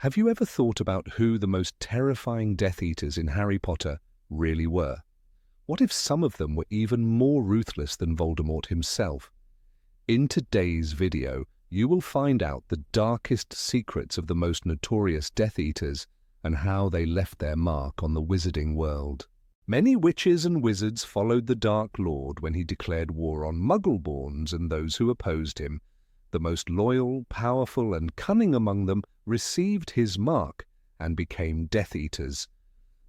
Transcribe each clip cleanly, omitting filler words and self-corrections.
Have you ever thought about who the most terrifying Death Eaters in Harry Potter really were? What if some of them were even more ruthless than Voldemort himself? In today's video, you will find out the darkest secrets of the most notorious Death Eaters and how they left their mark on the wizarding world. Many witches and wizards followed the Dark Lord when he declared war on Muggleborns and those who opposed him. The most loyal, powerful, and cunning among them received his mark and became Death Eaters.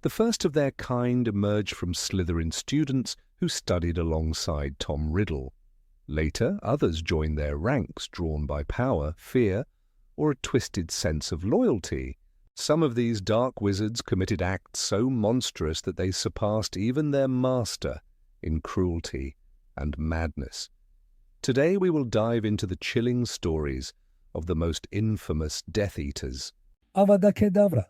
The first of their kind emerged from Slytherin students who studied alongside Tom Riddle. Later, others joined their ranks, drawn by power, fear, or a twisted sense of loyalty. Some of these dark wizards committed acts so monstrous that they surpassed even their master in cruelty and madness. Today we will dive into the chilling stories of the most infamous Death Eaters. Avada Kedavra.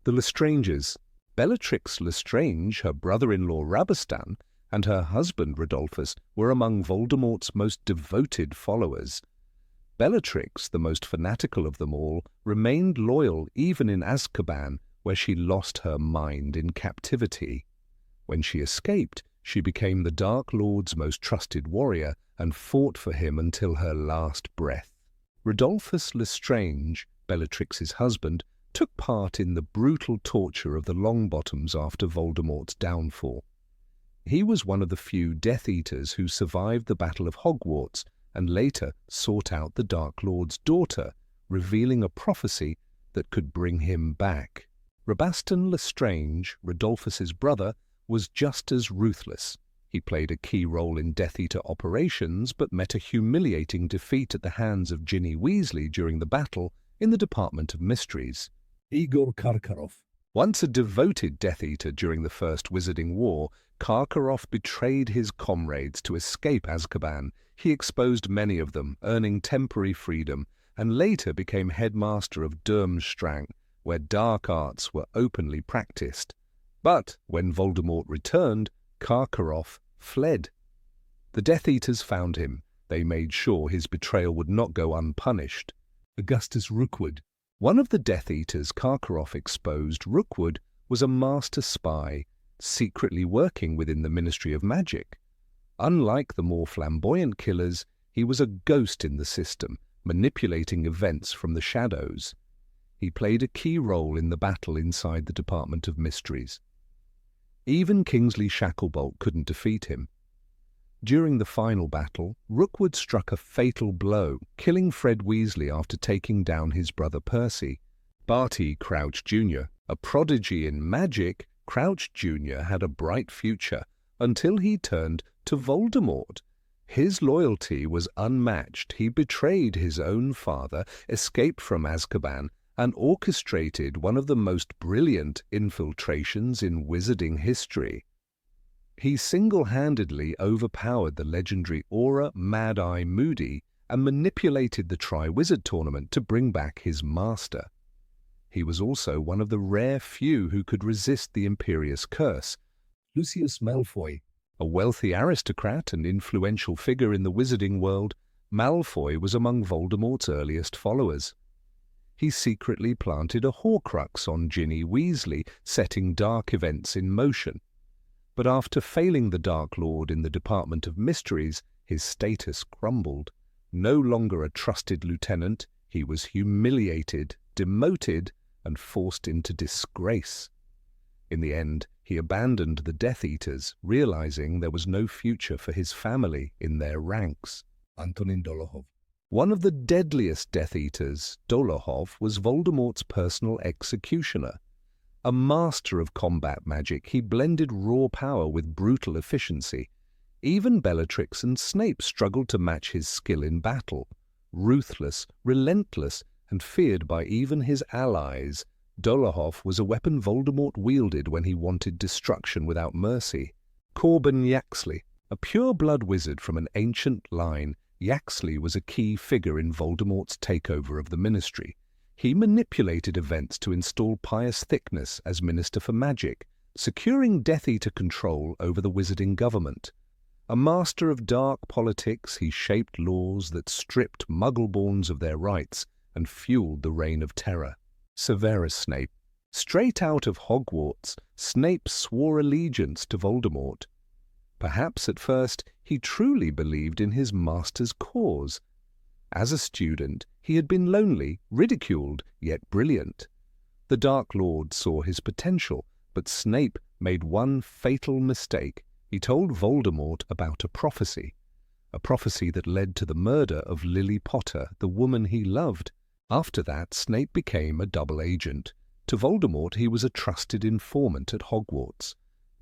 The Lestranges. Bellatrix Lestrange, her brother-in-law Rabastan, and her husband Rodolphus were among Voldemort's most devoted followers. Bellatrix, the most fanatical of them all, remained loyal even in Azkaban, where she lost her mind in captivity. When she escaped, she became the Dark Lord's most trusted warrior and fought for him until her last breath. Rodolphus Lestrange, Bellatrix's husband, took part in the brutal torture of the Longbottoms after Voldemort's downfall. He was one of the few Death Eaters who survived the Battle of Hogwarts and later sought out the Dark Lord's daughter, revealing a prophecy that could bring him back. Rabastan Lestrange, Rodolphus's brother, was just as ruthless. He played a key role in Death Eater operations but met a humiliating defeat at the hands of Ginny Weasley during the battle in the Department of Mysteries. Igor Karkaroff. Once a devoted Death Eater during the First Wizarding War, Karkaroff betrayed his comrades to escape Azkaban. He exposed many of them, earning temporary freedom, and later became headmaster of Durmstrang, where dark arts were openly practiced. But when Voldemort returned, Karkaroff fled. The Death Eaters found him. They made sure his betrayal would not go unpunished. Augustus Rookwood. One of the Death Eaters Karkaroff exposed, Rookwood, was a master spy, secretly working within the Ministry of Magic. Unlike the more flamboyant killers, he was a ghost in the system, manipulating events from the shadows. He played a key role in the battle inside the Department of Mysteries. Even Kingsley Shacklebolt couldn't defeat him. During the final battle, Rookwood struck a fatal blow, killing Fred Weasley after taking down his brother Percy. Barty Crouch Jr., a prodigy in magic, Crouch Jr. had a bright future until he turned to Voldemort. His loyalty was unmatched. He betrayed his own father, escaped from Azkaban, and orchestrated one of the most brilliant infiltrations in wizarding history. He single-handedly overpowered the legendary Auror Mad-Eye Moody and manipulated the Tri-Wizard Tournament to bring back his master. He was also one of the rare few who could resist the Imperious Curse. Lucius Malfoy. A wealthy aristocrat and influential figure in the wizarding world, Malfoy was among Voldemort's earliest followers. He secretly planted a Horcrux on Ginny Weasley, setting dark events in motion. But after failing the Dark Lord in the Department of Mysteries, his status crumbled. No longer a trusted lieutenant, he was humiliated, demoted, and forced into disgrace. In the end, he abandoned the Death Eaters, realizing there was no future for his family in their ranks. Antonin Dolohov. One of the deadliest Death Eaters, Dolohov, was Voldemort's personal executioner. A master of combat magic, he blended raw power with brutal efficiency. Even Bellatrix and Snape struggled to match his skill in battle. Ruthless, relentless, and feared by even his allies, Dolohov was a weapon Voldemort wielded when he wanted destruction without mercy. Corbin Yaxley, a pure-blood wizard from an ancient line, Yaxley was a key figure in Voldemort's takeover of the Ministry. He manipulated events to install Pius Thickness as Minister for Magic, securing Death Eater control over the wizarding government. A master of dark politics, he shaped laws that stripped Muggleborns of their rights and fueled the Reign of Terror. Severus Snape. Straight out of Hogwarts, Snape swore allegiance to Voldemort. Perhaps at first he truly believed in his master's cause. As a student, he had been lonely, ridiculed, yet brilliant. The Dark Lord saw his potential, but Snape made one fatal mistake. He told Voldemort about a prophecy that led to the murder of Lily Potter, the woman he loved. After that, Snape became a double agent. To Voldemort, he was a trusted informant at Hogwarts.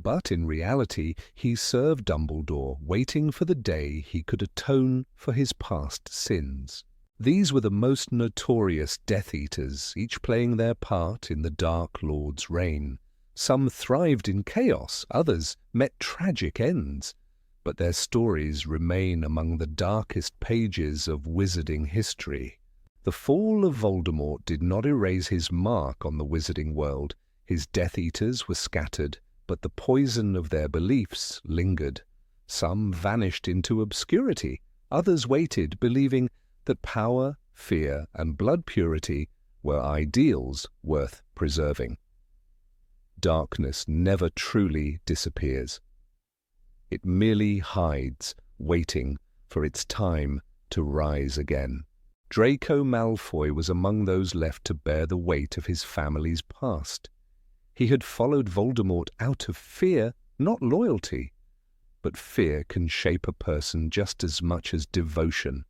But in reality, he served Dumbledore, waiting for the day he could atone for his past sins. These were the most notorious Death Eaters, each playing their part in the Dark Lord's reign. Some thrived in chaos, others met tragic ends. But their stories remain among the darkest pages of wizarding history. The fall of Voldemort did not erase his mark on the wizarding world. His Death Eaters were scattered, but the poison of their beliefs lingered. Some vanished into obscurity, others waited, believing that power, fear, and blood purity were ideals worth preserving. Darkness never truly disappears. It merely hides, waiting for its time to rise again. Draco Malfoy was among those left to bear the weight of his family's past. He had followed Voldemort out of fear, not loyalty. But fear can shape a person just as much as devotion.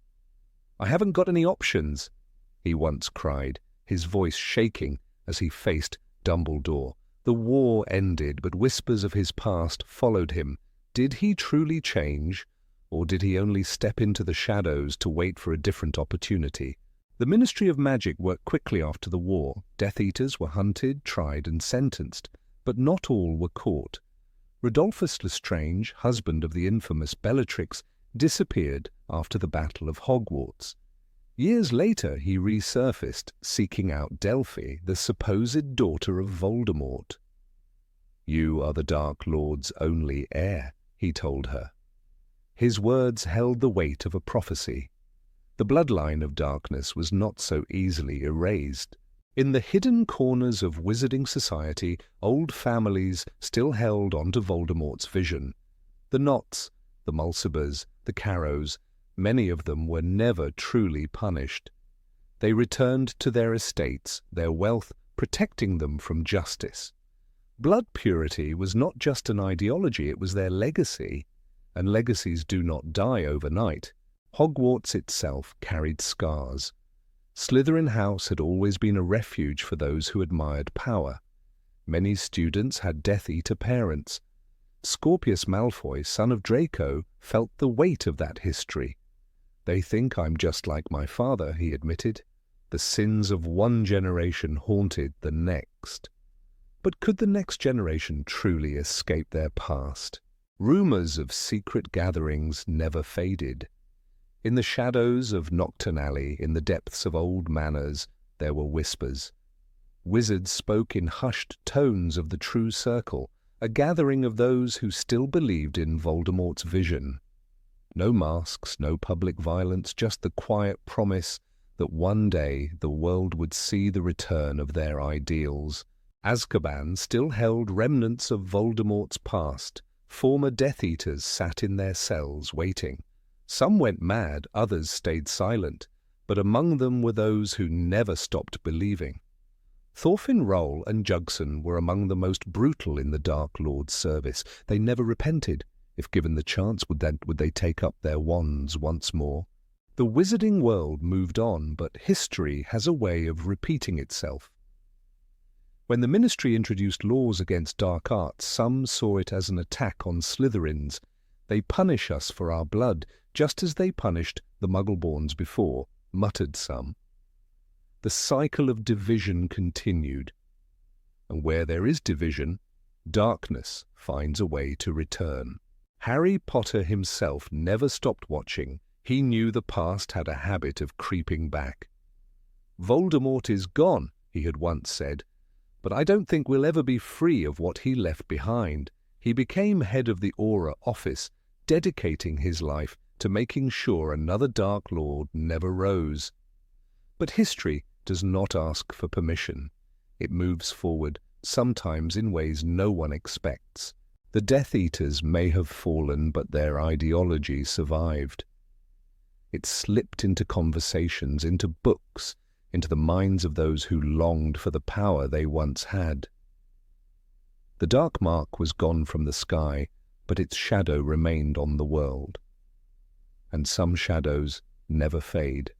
"I haven't got any options," he once cried, his voice shaking as he faced Dumbledore. The war ended, but whispers of his past followed him. Did he truly change, or did he only step into the shadows to wait for a different opportunity? The Ministry of Magic worked quickly after the war. Death Eaters were hunted, tried, and sentenced, but not all were caught. Rodolphus Lestrange, husband of the infamous Bellatrix, disappeared after the Battle of Hogwarts. Years later, he resurfaced, seeking out Delphi, the supposed daughter of Voldemort. "You are the Dark Lord's only heir," he told her. His words held the weight of a prophecy. The bloodline of darkness was not so easily erased. In the hidden corners of wizarding society, old families still held on to Voldemort's vision. The Knotts, the Mulcibers, the Carrows, many of them were never truly punished. They returned to their estates, their wealth protecting them from justice. Blood purity was not just an ideology, it was their legacy. And legacies do not die overnight. Hogwarts itself carried scars. Slytherin House had always been a refuge for those who admired power. Many students had Death Eater parents. Scorpius Malfoy, son of Draco, felt the weight of that history. "They think I'm just like my father," he admitted. The sins of one generation haunted the next. But could the next generation truly escape their past? Rumors of secret gatherings never faded. In the shadows of Nocturne Alley, in the depths of old manors, there were whispers. Wizards spoke in hushed tones of the true circle, a gathering of those who still believed in Voldemort's vision. No masks, no public violence, just the quiet promise that one day the world would see the return of their ideals. Azkaban still held remnants of Voldemort's past. Former Death Eaters sat in their cells waiting. Some went mad, others stayed silent, but among them were those who never stopped believing. Thorfinn Roll and Jugson were among the most brutal in the Dark Lord's service. They never repented. If given the chance, would they take up their wands once more? The wizarding world moved on, but history has a way of repeating itself. When the Ministry introduced laws against dark arts, some saw it as an attack on Slytherins. "They punish us for our blood, just as they punished the Muggleborns before," muttered some. The cycle of division continued. And where there is division, darkness finds a way to return. Harry Potter himself never stopped watching. He knew the past had a habit of creeping back. "Voldemort is gone," he had once said. "But I don't think we'll ever be free of what he left behind." He became head of the Auror office, dedicating his life to making sure another Dark Lord never rose. But history does not ask for permission. It moves forward, sometimes in ways no one expects. The Death Eaters may have fallen, but their ideology survived. It slipped into conversations, into books, into the minds of those who longed for the power they once had. The dark mark was gone from the sky, but its shadow remained on the world. And some shadows never fade.